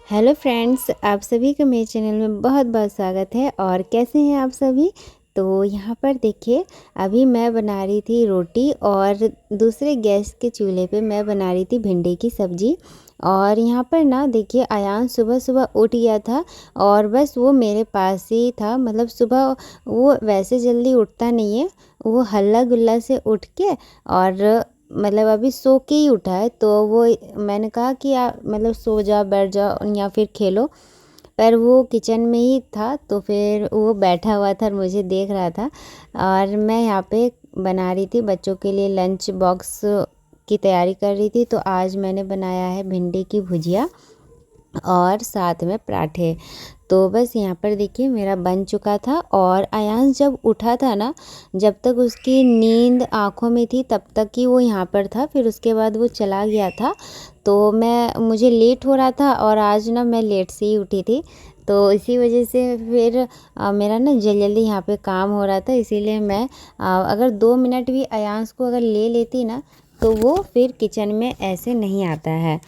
Hello friends, आप सभी का मेरे चैनल में बहुत बहुत स्वागत है। और कैसे हैं आप सभी। तो यहाँ पर देखिए, अभी मैं बना रही थी रोटी और दूसरे गैस के चूल्हे पे मैं बना रही थी भिंडी की सब्ज़ी। और यहाँ पर ना देखिए, अयान सुबह सुबह उठ गया था और बस वो मेरे पास ही था। मतलब सुबह वो वैसे जल्दी उठता नहीं है, वो हल्ला गुल्ला से उठ के और मतलब अभी सो के ही उठा है। तो वो मैंने कहा कि मतलब सो जाओ, बैठ जाओ या फिर खेलो। पर वो किचन में ही था, तो फिर वो बैठा हुआ था और मुझे देख रहा था। और मैं यहाँ पे बना रही थी बच्चों के लिए लंच बॉक्स की तैयारी कर रही थी। तो आज मैंने बनाया है भिंडी की भुजिया और साथ में पराठे। तो बस यहाँ पर देखिए मेरा बन चुका था। और अयांश जब उठा था ना, जब तक उसकी नींद आँखों में थी तब तक ही वो यहाँ पर था। फिर उसके बाद वो चला गया था। तो मुझे लेट हो रहा था और आज ना मैं लेट से ही उठी थी। तो इसी वजह से फिर मेरा ना जल्दी जल्दी यहाँ पे काम हो रहा था। इसीलिए मैं अगर 2 मिनट भी अयांश को अगर ले लेती ना, तो वो फिर किचन में ऐसे नहीं आता है।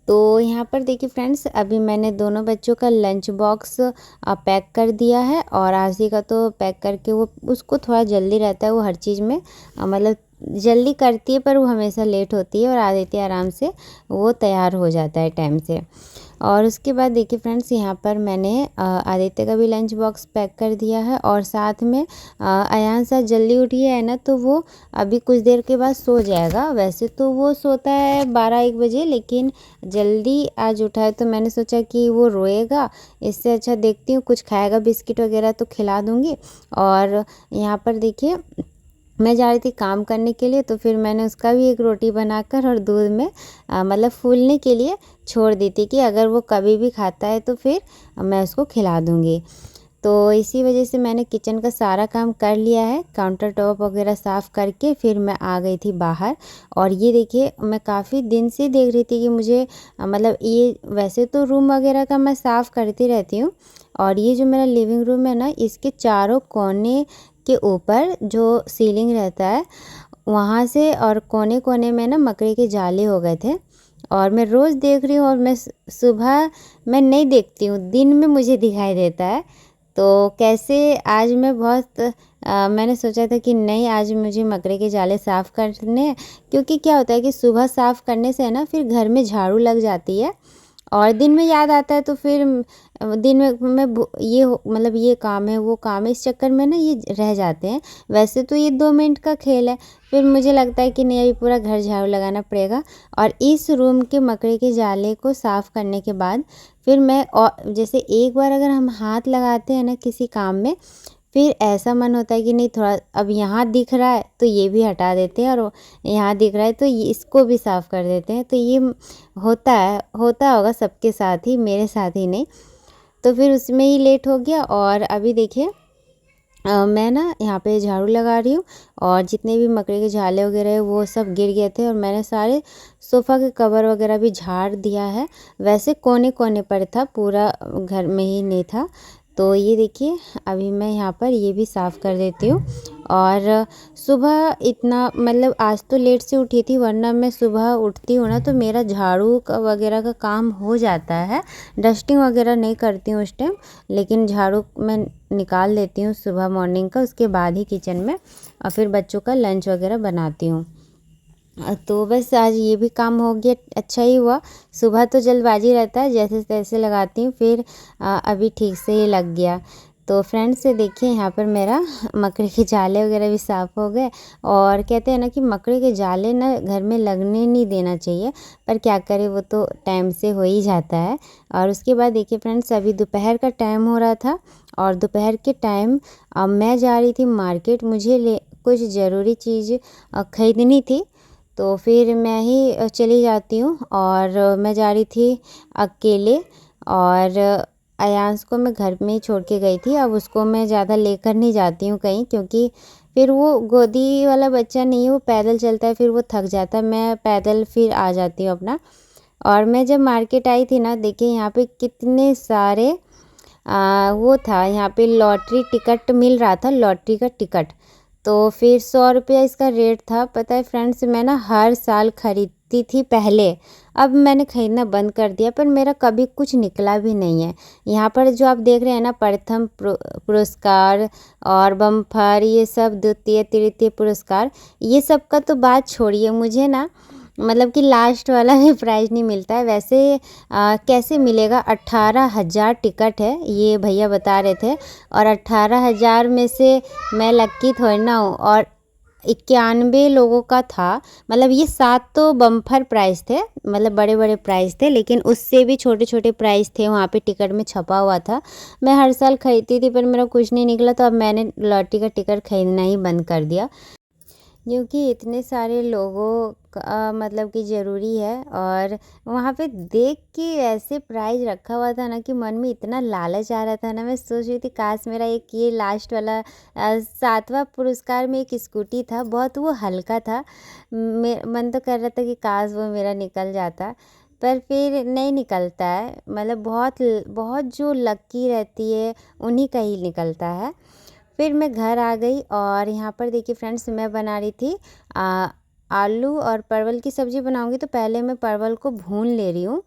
तो यहाँ पर देखिए फ्रेंड्स, अभी मैंने दोनों बच्चों का लंच बॉक्स पैक कर दिया है। और आरसी का तो पैक करके वो उसको थोड़ा जल्दी रहता है, वो हर चीज़ में मतलब जल्दी करती है, पर वो हमेशा लेट होती है। और आदित्य आराम से वो तैयार हो जाता है टाइम से। और उसके बाद देखिए फ्रेंड्स, यहाँ पर मैंने आदित्य का भी लंच बॉक्स पैक कर दिया है। और साथ में अयान साथ जल्दी उठी है ना, तो वो अभी कुछ देर के बाद सो जाएगा। वैसे तो वो सोता है 12-1 बजे, लेकिन जल्दी आज उठा है तो मैंने सोचा कि वो रोएगा, इससे अच्छा देखती हूँ कुछ खाएगा, बिस्किट वगैरह तो खिला दूँगी। और यहाँ पर देखिए, मैं जा रही थी काम करने के लिए, तो फिर मैंने उसका भी एक रोटी बनाकर और दूध में मतलब फूलने के लिए छोड़ दी थी कि अगर वो कभी भी खाता है तो फिर मैं उसको खिला दूँगी। तो इसी वजह से मैंने किचन का सारा काम कर लिया है, काउंटर टॉप वगैरह साफ़ करके फिर मैं आ गई थी बाहर। और ये देखिए, मैं काफ़ी दिन से देख रही थी कि मुझे मतलब ये वैसे तो रूम वगैरह का मैं साफ़ करती रहती हूँ। और ये जो मेरा लिविंग रूम है ना, इसके चारों कोने के ऊपर जो सीलिंग रहता है, वहाँ से और कोने कोने में ना मकड़ी के जाले हो गए थे। और मैं रोज़ देख रही हूँ, और मैं सुबह मैं नहीं देखती हूँ, दिन में मुझे दिखाई देता है। तो कैसे आज मैं बहुत मैंने सोचा था कि नहीं, आज मुझे मकड़ी के जाले साफ़ करने हैं। क्योंकि क्या होता है कि सुबह साफ़ करने से ना फिर घर में झाड़ू लग जाती है, और दिन में याद आता है, तो फिर दिन में मतलब ये काम है वो काम है, इस चक्कर में ना ये रह जाते हैं। वैसे तो ये 2 मिनट का खेल है, फिर मुझे लगता है कि नहीं, अभी पूरा घर झाड़ू लगाना पड़ेगा। और इस रूम के मकड़ी के जाले को साफ़ करने के बाद फिर मैं, और जैसे एक बार अगर हम हाथ लगाते हैं ना किसी काम में, फिर ऐसा मन होता है कि नहीं, थोड़ा अब यहाँ दिख रहा है तो ये भी हटा देते हैं, और यहाँ दिख रहा है तो इसको भी साफ़ कर देते हैं। तो ये होता होगा सबके साथ ही, मेरे साथ ही नहीं। तो फिर उसमें ही लेट हो गया। और अभी देखिए, मैं ना यहाँ पे झाड़ू लगा रही हूँ, और जितने भी मकड़ी के जाले वगैरह है वो सब गिर गए थे, और मैंने सारे सोफ़ा के कवर वगैरह भी झाड़ दिया है। वैसे कोने कोने पर था, पूरा घर में ही नहीं था। तो ये देखिए, अभी मैं यहाँ पर ये भी साफ़ कर देती हूँ। और सुबह इतना मतलब आज तो लेट से उठी थी, वरना मैं सुबह उठती हूँ ना तो मेरा झाड़ू का वगैरह का काम हो जाता है। डस्टिंग वगैरह नहीं करती हूँ उस टाइम, लेकिन झाड़ू मैं निकाल देती हूँ सुबह मॉर्निंग का, उसके बाद ही किचन में और फिर बच्चों का लंच वगैरह बनाती हूँ। तो बस आज ये भी काम हो गया, अच्छा ही हुआ। सुबह तो जल्दबाजी रहता है, जैसे तैसे लगाती हूँ, फिर अभी ठीक से ही लग गया। तो फ्रेंड्स से देखिए, यहाँ पर मेरा मकड़ी के जाले वगैरह भी साफ़ हो गए। और कहते हैं ना कि मकड़ी के जाले ना घर में लगने नहीं देना चाहिए, पर क्या करें, वो तो टाइम से हो ही जाता है। और उसके बाद देखिए फ्रेंड्स, अभी दोपहर का टाइम हो रहा था, और दोपहर के टाइम मैं जा रही थी मार्केट, मुझे कुछ ज़रूरी चीज़ ख़रीदनी थी। तो फिर मैं ही चली जाती हूँ, और मैं जा रही थी अकेले। और अयांश को मैं घर में ही छोड़ के गई थी। अब उसको मैं ज़्यादा लेकर नहीं जाती हूँ कहीं, क्योंकि फिर वो गोदी वाला बच्चा नहीं है, वो पैदल चलता है, फिर वो थक जाता है, मैं पैदल फिर आ जाती हूँ अपना। और मैं जब मार्केट आई थी ना, देखिए यहाँ पे कितने सारे वो था, यहाँ पे लॉटरी टिकट मिल रहा था, लॉटरी का टिकट। तो फिर 100 रुपया इसका रेट था। पता है फ्रेंड्स, मैं ना हर साल खरीदती थी पहले, अब मैंने खरीदना बंद कर दिया, पर मेरा कभी कुछ निकला भी नहीं है। यहाँ पर जो आप देख रहे हैं ना, प्रथम पुरस्कार और बम्पर, ये सब द्वितीय तृतीय पुरस्कार, ये सब का तो बात छोड़िए, मुझे ना मतलब कि लास्ट वाला भी प्राइज़ नहीं मिलता है। वैसे कैसे मिलेगा, 18,000 टिकट है, ये भैया बता रहे थे, और 18,000 में से मैं लक्की थोड़ी ना हूँ, और 91 लोगों का था। मतलब ये 7 तो बम्पर प्राइज़ थे, मतलब बड़े बड़े प्राइज़ थे, लेकिन उससे भी छोटे छोटे प्राइज़ थे वहाँ पे, टिकट में छपा हुआ था। मैं हर साल खरीदती थी, पर मेरा कुछ नहीं निकला, तो अब मैंने लॉटरी का टिकट खरीदना ही बंद कर दिया, क्योंकि इतने सारे लोगों का मतलब कि ज़रूरी है। और वहाँ पे देख के ऐसे प्राइज़ रखा हुआ था ना कि मन में इतना लालच आ रहा था ना, मैं सोच रही थी काश मेरा एक ये लास्ट वाला 7वां पुरस्कार में एक स्कूटी था, बहुत वो हल्का था, मन तो कर रहा था कि काश वो मेरा निकल जाता, पर फिर नहीं निकलता है। मतलब बहुत बहुत जो लकी रहती है उन्हीं का ही निकलता है। फिर मैं घर आ गई, और यहाँ पर देखिए फ्रेंड्स, मैं बना रही थी आलू और परवल की सब्ज़ी बनाऊंगी, तो पहले मैं परवल को भून ले रही हूँ,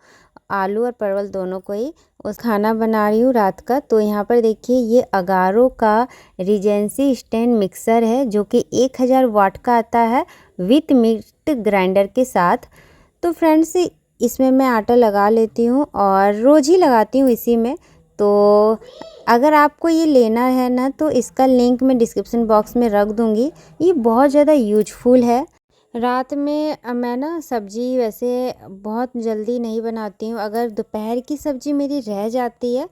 आलू और परवल दोनों को ही। उस खाना बना रही हूँ रात का। तो यहाँ पर देखिए ये अगारो का रीजेंसी स्टैंड मिक्सर है, जो कि 1000 वाट का आता है विथ मिक्स ग्राइंडर के साथ। तो फ्रेंड्स इसमें मैं आटा लगा लेती हूँ, और रोज़ ही लगाती हूँ इसी में। तो अगर आपको ये लेना है ना, तो इसका लिंक मैं डिस्क्रिप्शन बॉक्स में रख दूँगी। ये बहुत ज़्यादा यूजफुल है। रात में मैं ना सब्ज़ी वैसे बहुत जल्दी नहीं बनाती हूँ, अगर दोपहर की सब्ज़ी मेरी रह जाती है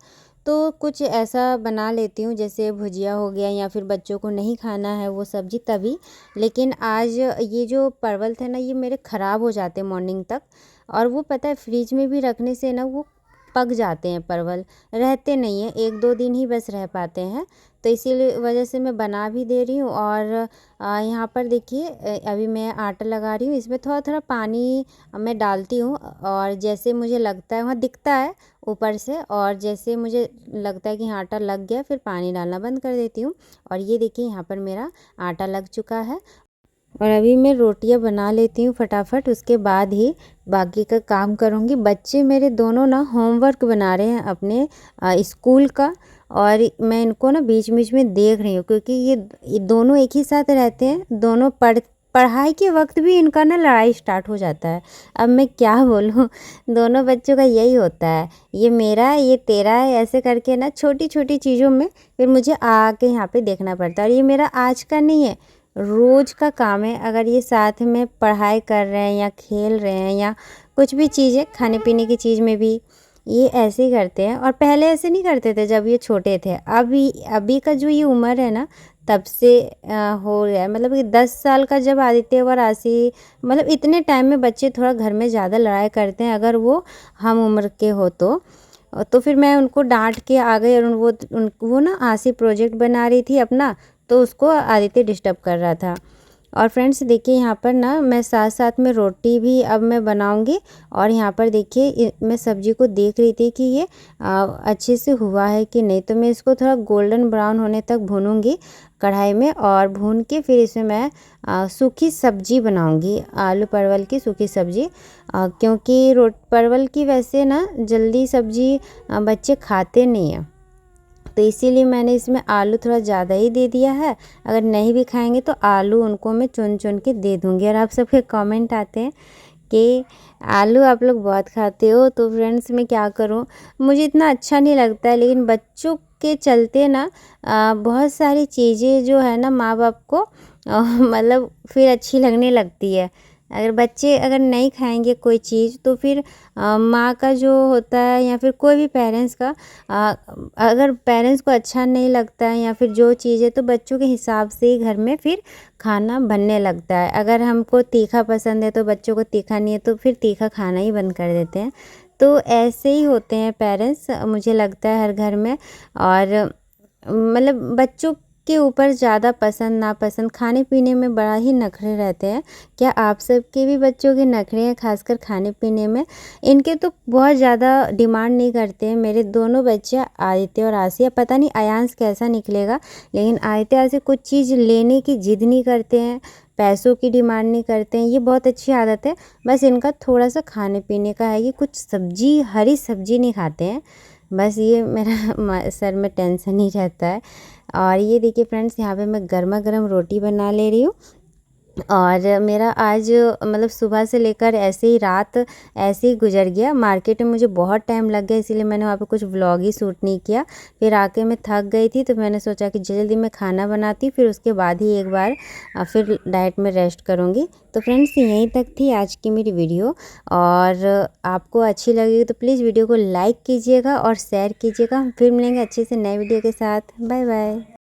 तो कुछ ऐसा बना लेती हूँ, जैसे भुजिया हो गया, या फिर बच्चों को नहीं खाना है वो सब्ज़ी तभी। लेकिन आज ये जो परवल थे ना, ये मेरे ख़राब हो जाते मॉर्निंग तक, और वो पता है फ्रिज में भी रखने से ना वो पक जाते हैं परवल, रहते नहीं हैं, 1-2 दिन ही बस रह पाते हैं। तो इसीलिए वजह से मैं बना भी दे रही हूँ। और यहाँ पर देखिए अभी मैं आटा लगा रही हूँ, इसमें थोड़ा थोड़ा पानी मैं डालती हूँ, और जैसे मुझे लगता है, वहाँ दिखता है ऊपर से, और जैसे मुझे लगता है कि आटा लग गया, फिर पानी डालना बंद कर देती हूँ। और ये देखिए यहाँ पर मेरा आटा लग चुका है, और अभी मैं रोटियां बना लेती हूँ फटाफट, उसके बाद ही बाकी का काम करूँगी। बच्चे मेरे दोनों ना होमवर्क बना रहे हैं अपने स्कूल का, और मैं इनको ना बीच बीच में देख रही हूँ, क्योंकि ये दोनों एक ही साथ रहते हैं, दोनों पढ़ाई के वक्त भी इनका ना लड़ाई स्टार्ट हो जाता है। अब मैं क्या बोलूँ, दोनों बच्चों का यही होता है, ये मेरा है, ये तेरा है, ऐसे करके ना छोटी छोटी चीज़ों में फिर मुझे आके यहाँ पे देखना पड़ता है। और ये मेरा आज का नहीं है, रोज़ का काम है। अगर ये साथ में पढ़ाई कर रहे हैं या खेल रहे हैं या कुछ भी चीज़ें खाने पीने की चीज़ में भी ये ऐसे ही करते हैं, और पहले ऐसे नहीं करते थे जब ये छोटे थे। अभी अभी का जो ये उम्र है ना, तब से हो गया है। मतलब कि 10 साल का जब आदित्य और आशी, मतलब इतने टाइम में बच्चे थोड़ा घर में ज़्यादा लड़ाई करते हैं, अगर वो हम उम्र के हो तो फिर मैं उनको डांट के आ गई, और वो ना आशी प्रोजेक्ट बना रही थी अपना, तो उसको आदित्य डिस्टर्ब कर रहा था। और फ्रेंड्स देखिए यहाँ पर ना मैं साथ साथ में रोटी भी अब मैं बनाऊंगी। और यहाँ पर देखिए मैं सब्जी को देख रही थी कि ये अच्छे से हुआ है कि नहीं, तो मैं इसको थोड़ा गोल्डन ब्राउन होने तक भूनूंगी कढ़ाई में, और भून के फिर इसमें मैं सूखी सब्जी बनाऊंगी, आलू परवल की सूखी सब्जी, क्योंकि परवल की वैसे ना जल्दी सब्जी बच्चे खाते नहीं हैं, तो इसीलिए मैंने इसमें आलू थोड़ा ज़्यादा ही दे दिया है। अगर नहीं भी खाएंगे तो आलू उनको मैं चुन चुन के दे दूँगी। और आप सबके कमेंट आते हैं कि आलू आप लोग बहुत खाते हो, तो फ्रेंड्स मैं क्या करूँ, मुझे इतना अच्छा नहीं लगता है, लेकिन बच्चों के चलते ना बहुत सारी चीज़ें जो है ना माँ बाप को मतलब फिर अच्छी लगने लगती है। अगर बच्चे अगर नहीं खाएंगे कोई चीज़, तो फिर माँ का जो होता है, या फिर कोई भी पेरेंट्स का, अगर पेरेंट्स को अच्छा नहीं लगता है या फिर जो चीज़ है, तो बच्चों के हिसाब से ही घर में फिर खाना बनने लगता है। अगर हमको तीखा पसंद है तो बच्चों को तीखा नहीं है, तो फिर तीखा खाना ही बंद कर देते हैं। तो ऐसे ही होते हैं पेरेंट्स, मुझे लगता है हर घर में। और मतलब बच्चों के ऊपर ज़्यादा पसंद नापसंद खाने पीने में बड़ा ही नखरे रहते हैं। क्या आप सबके भी बच्चों के नखरे हैं, खासकर खाने पीने में? इनके तो बहुत ज़्यादा डिमांड नहीं करते हैं मेरे दोनों बच्चे, आदित्य और आसिया। पता नहीं अयांश कैसा निकलेगा, लेकिन आदित्य से कुछ चीज़ लेने की जिद नहीं करते हैं, पैसों की डिमांड नहीं करते हैं, ये बहुत अच्छी आदत है। बस इनका थोड़ा सा खाने पीने का है कि कुछ सब्जी, हरी सब्जी नहीं खाते हैं, बस ये मेरा सर में टेंशन ही रहता है। और ये देखिए फ्रेंड्स, यहाँ पे मैं गर्मा गर्म रोटी बना ले रही हूँ। और मेरा आज मतलब सुबह से लेकर ऐसे ही रात ऐसे ही गुजर गया। मार्केट में मुझे बहुत टाइम लग गया, इसीलिए मैंने वहाँ पे कुछ व्लॉग ही शूट नहीं किया। फिर आके मैं थक गई थी, तो मैंने सोचा कि जल्दी मैं खाना बनाती, फिर उसके बाद ही एक बार फिर डाइट में रेस्ट करूँगी। तो फ्रेंड्स, यहीं तक थी आज की मेरी वीडियो। और आपको अच्छी लगेगी तो प्लीज़ वीडियो को लाइक कीजिएगा और शेयर कीजिएगा। फिर मिलेंगे अच्छे से नए वीडियो के साथ। Bye bye.